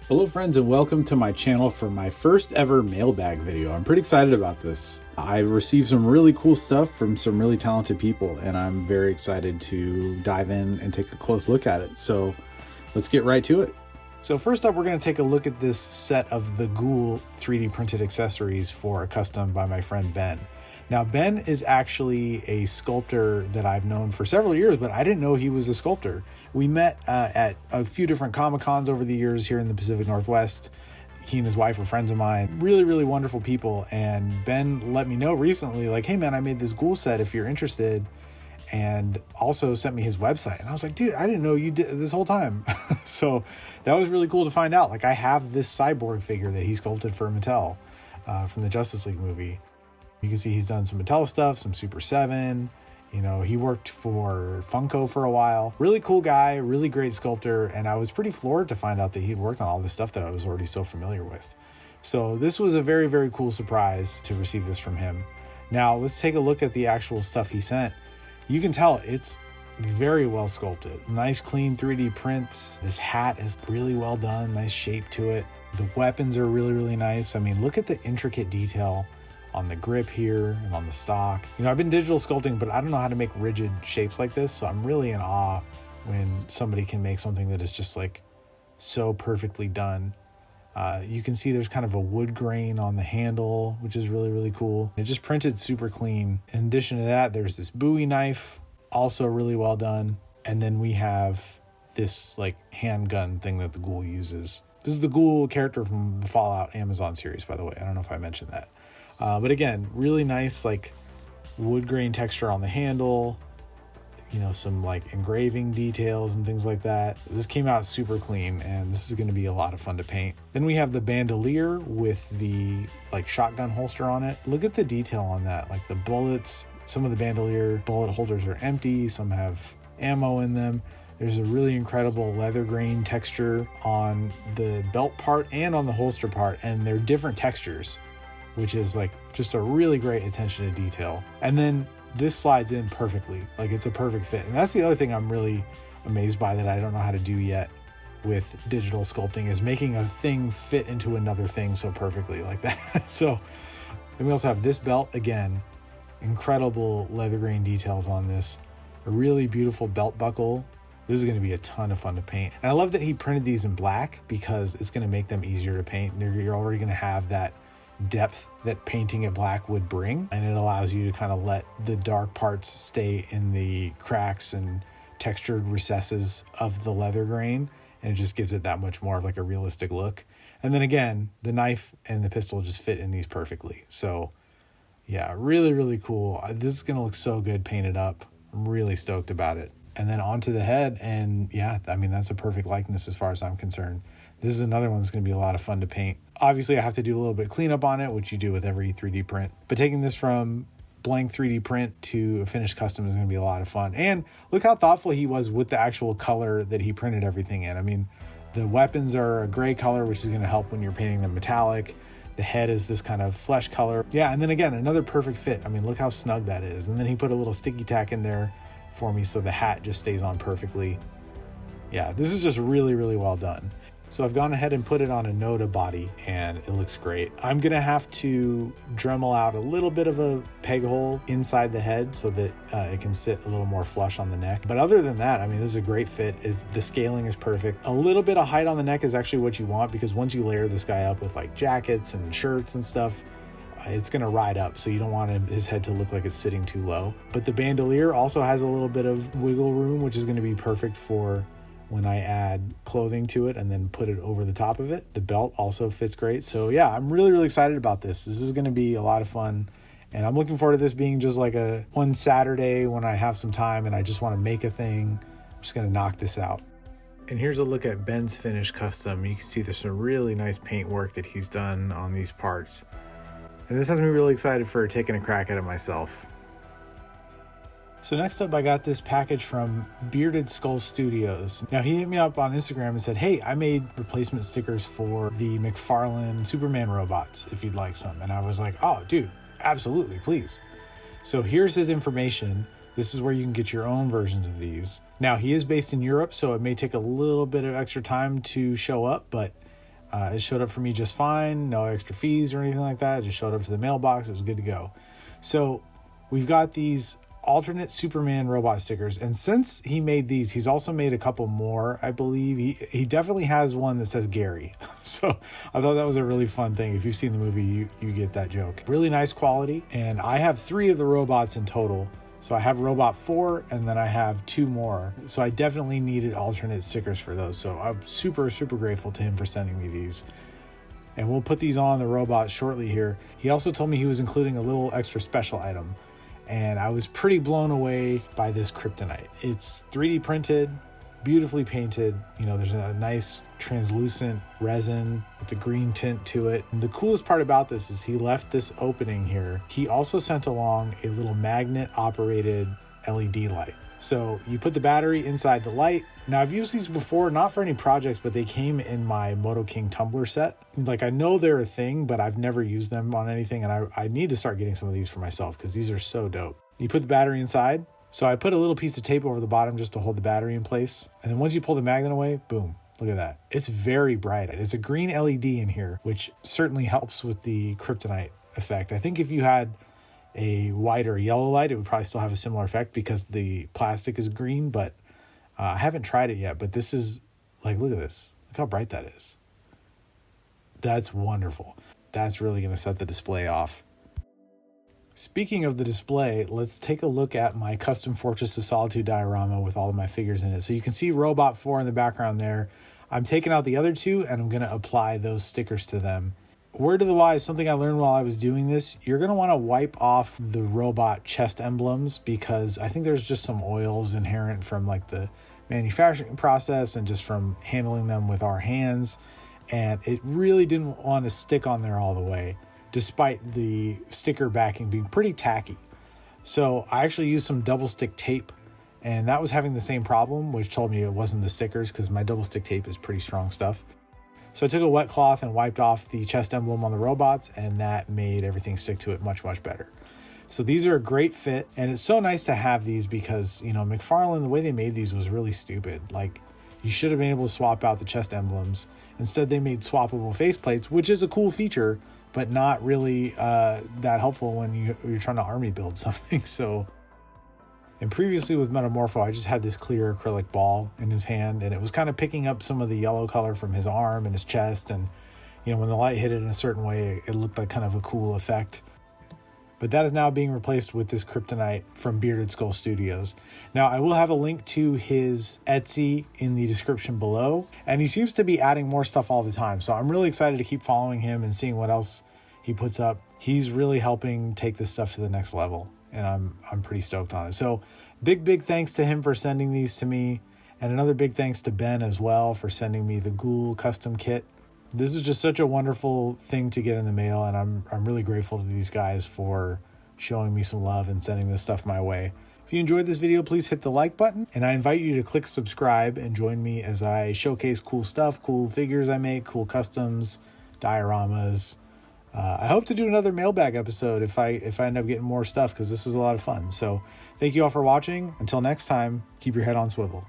Hello friends, and welcome to my channel for my first ever mailbag video. I'm pretty excited about this. I've received some really cool stuff from some really talented people, and I'm very excited to dive in and take a close look at it. So let's get right to it. So first up, we're going to take a look at this set of the Ghoul 3D printed accessories for a custom by my friend Ben. Now, Ben is actually a sculptor that I've known for several years, but I didn't know he was a sculptor. We met at a few different Comic-Cons over the years here in the Pacific Northwest. He and his wife are friends of mine, really, really wonderful people. And Ben let me know recently, like, hey man, I made this Ghoul set if you're interested, and also sent me his website. And I was like, dude, I didn't know you did this whole time. So that was really cool to find out. Like, I have this cyborg figure that he sculpted for Mattel from the Justice League movie. You can see he's done some Mattel stuff, some Super 7. You know, he worked for Funko for a while. Really cool guy, really great sculptor. And I was pretty floored to find out that he'd worked on all this stuff that I was already so familiar with. So this was a very, very cool surprise to receive this from him. Now let's take a look at the actual stuff he sent. You can tell it's very well sculpted. Nice clean 3D prints. This hat is really well done, nice shape to it. The weapons are really, really nice. I mean, look at the intricate detail on the grip here and on the stock. You know, I've been digital sculpting, but I don't know how to make rigid shapes like this. So I'm really in awe when somebody can make something that is just like so perfectly done. You can see there's kind of a wood grain on the handle, which is really, really cool. It just printed super clean. In addition to that, there's this Bowie knife, also really well done. And then we have this like handgun thing that the Ghoul uses. This is the Ghoul character from the Fallout Amazon series, by the way. I don't know if I mentioned that. But again, really nice like wood grain texture on the handle, you know, some like engraving details and things like that. This came out super clean, and this is going to be a lot of fun to paint. Then we have the bandolier with the like shotgun holster on it. Look at the detail on that, like the bullets. Some of the bandolier bullet holders are empty, some have ammo in them. There's a really incredible leather grain texture on the belt part and on the holster part, and they're different textures, which is like just a really great attention to detail. And then this slides in perfectly, like it's a perfect fit. And that's the other thing I'm really amazed by that I don't know how to do yet with digital sculpting, is making a thing fit into another thing so perfectly like that. So then we also have this belt, again, incredible leather grain details on this, a really beautiful belt buckle. This is going to be a ton of fun to paint. And I love that he printed these in black because it's going to make them easier to paint. You're already going to have that depth that painting it black would bring, and it allows you to kind of let the dark parts stay in the cracks and textured recesses of the leather grain, and it just gives it that much more of like a realistic look. And then again, the knife and the pistol just fit in these perfectly. So yeah, really, really cool. This is going to look so good painted up. I'm really stoked about it. And then onto the head, and yeah, I mean, that's a perfect likeness as far as I'm concerned. This is another one that's going to be a lot of fun to paint. Obviously, I have to do a little bit of cleanup on it, which you do with every 3D print. But taking this from blank 3D print to a finished custom is going to be a lot of fun. And look how thoughtful he was with the actual color that he printed everything in. I mean, the weapons are a gray color, which is going to help when you're painting them metallic. The head is this kind of flesh color. Yeah, and then again, another perfect fit. I mean, look how snug that is. And then he put a little sticky tack in there for me so the hat just stays on perfectly. Yeah, this is just really, really well done. So I've gone ahead and put it on a Noda body, and it looks great. I'm gonna have to Dremel out a little bit of a peg hole inside the head so that it can sit a little more flush on the neck. But other than that, I mean, this is a great fit. The scaling is perfect. A little bit of height on the neck is actually what you want, because once you layer this guy up with like jackets and shirts and stuff, it's going to ride up, so you don't want his head to look like it's sitting too low. But the bandolier also has a little bit of wiggle room, which is going to be perfect for when I add clothing to it and then put it over the top of it. The belt also fits great. So yeah, I'm really, really excited about this. This is going to be a lot of fun, and I'm looking forward to this being just like a one Saturday when I have some time and I just want to make a thing. I'm just going to knock this out. And here's a look at Ben's finished custom. You can see there's some really nice paint work that he's done on these parts. And this has me really excited for taking a crack at it myself. So next up, I got this package from Bearded Skull Studios. Now, he hit me up on Instagram and said, hey, I made replacement stickers for the McFarlane Superman robots, if you'd like some. And I was like, oh, dude, absolutely, please. So here's his information. This is where you can get your own versions of these. Now, he is based in Europe, so it may take a little bit of extra time to show up, but It showed up for me just fine, no extra fees or anything like that. It just showed up to the mailbox. It was good to go. So we've got these alternate Superman robot stickers, and since he made these, he's also made a couple more, I believe. He definitely has one that says Gary. So I thought that was a really fun thing. If you've seen the movie, you get that joke. Really nice quality, and I have 3 of the robots in total. So I have robot 4, and then I have 2 more. So I definitely needed alternate stickers for those. So I'm super, super grateful to him for sending me these. And we'll put these on the robot shortly here. He also told me he was including a little extra special item, and I was pretty blown away by this kryptonite. It's 3D printed, beautifully painted. You know, there's a nice translucent resin with the green tint to it. And the coolest part about this is he left this opening here. He also sent along a little magnet operated LED light. So you put the battery inside the light. Now I've used these before, not for any projects, but they came in my Moto King tumbler set. Like, I know they're a thing, but I've never used them on anything. And I need to start getting some of these for myself because these are so dope. You put the battery inside. So I put a little piece of tape over the bottom just to hold the battery in place. And then once you pull the magnet away, boom, look at that. It's very bright. It's a green LED in here, which certainly helps with the kryptonite effect. I think if you had a white or a yellow light, it would probably still have a similar effect because the plastic is green, but I haven't tried it yet. But this is like, look at this. Look how bright that is. That's wonderful. That's really going to set the display off. Speaking of the display, let's take a look at my custom Fortress of Solitude diorama with all of my figures in it. So you can see Robot 4 in the background there. I'm taking out the other 2 and I'm going to apply those stickers to them. Word of the wise, something I learned while I was doing this, you're going to want to wipe off the robot chest emblems because I think there's just some oils inherent from like the manufacturing process and just from handling them with our hands. And it really didn't want to stick on there all the way, despite the sticker backing being pretty tacky. So I actually used some double stick tape, and that was having the same problem, which told me it wasn't the stickers because my double stick tape is pretty strong stuff. So I took a wet cloth and wiped off the chest emblem on the robots, and that made everything stick to it much, much better. So these are a great fit, and it's so nice to have these because, you know, McFarlane, the way they made these was really stupid. Like, you should have been able to swap out the chest emblems. Instead, they made swappable faceplates, which is a cool feature, but not really that helpful when you're trying to army build something. So, and previously with Metamorpho, I just had this clear acrylic ball in his hand, and it was kind of picking up some of the yellow color from his arm and his chest. And, you know, when the light hit it in a certain way, it looked like kind of a cool effect. But that is now being replaced with this kryptonite from Bearded Skull Studios. Now, I will have a link to his Etsy in the description below, and he seems to be adding more stuff all the time. So I'm really excited to keep following him and seeing what else he puts up. He's really helping take this stuff to the next level, and I'm pretty stoked on it. So big thanks to him for sending these to me, and another big thanks to Ben as well for sending me the Ghoul Custom kit. This is just such a wonderful thing to get in the mail, and I'm really grateful to these guys for showing me some love and sending this stuff my way. If you enjoyed this video, please hit the like button, and I invite you to click subscribe and join me as I showcase cool stuff, cool figures I make, cool customs, dioramas. I hope to do another mailbag episode if I end up getting more stuff, because this was a lot of fun. So thank you all for watching. Until next time, keep your head on swivel.